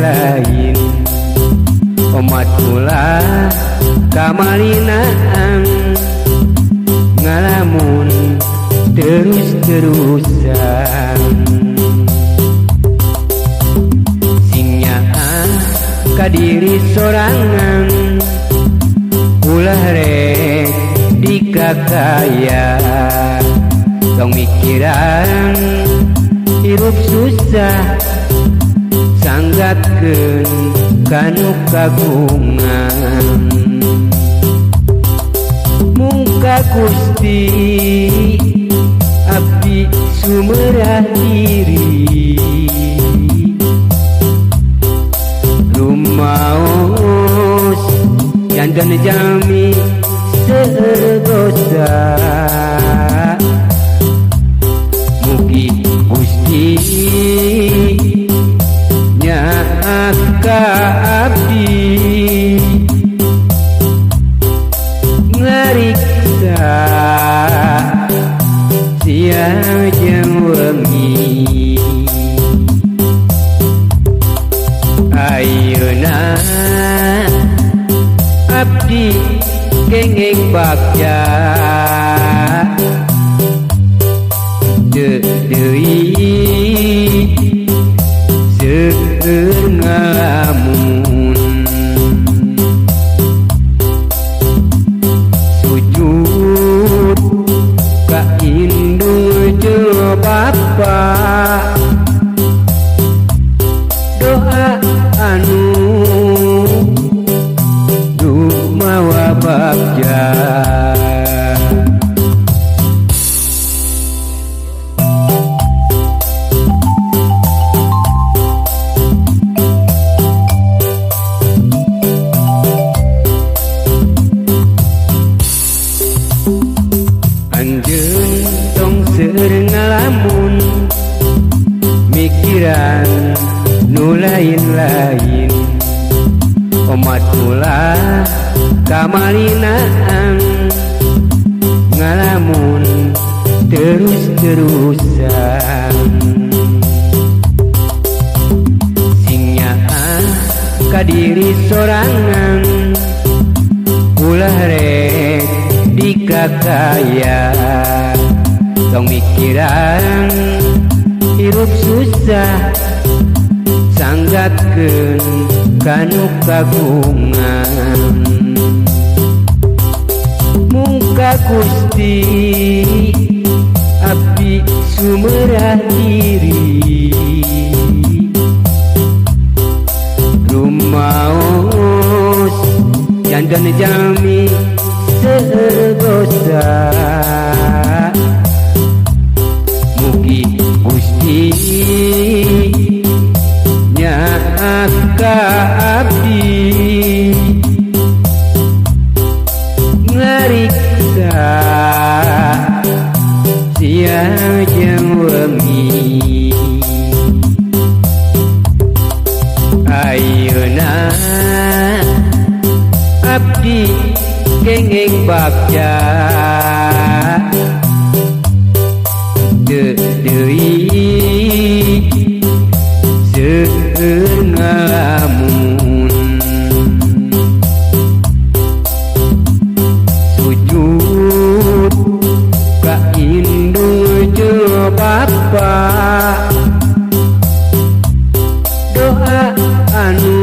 lain umat kula kamalinaan ngalamun terus-terusan singnyaah ka diri sorangan ulah rek dikakaya tong mikiran hirup susah sanggatkeun kanu kagungan mungka Gusti abdi sumerah diri rumaos jandan jami seueur dosa mugi Gusti nyaaka abdi ngariksa siang jeung wengi ayeuna abdi kenging bagja deui seueur ngalamun sujud ka indung jeung Bapa doa anu dumawa bagja anjeun tong seueur ngalamun mikiran nu lain-lain umat kula kamalinaan ngalamun terus-terusan singnyaah ka diri sorangan ulah rek dikakaya tong mikiran hirup susah sanggatkeun kanu kagungan mungka Gusti abdi sumerah diri rumaos jandan jami seueur dosa mugi Gusti nyaaka abdi ngariksa siang jeung wengi ayeuna abdi kenging bagja deui seueur ngalamun sujud ka indung jeung Bapa doa anu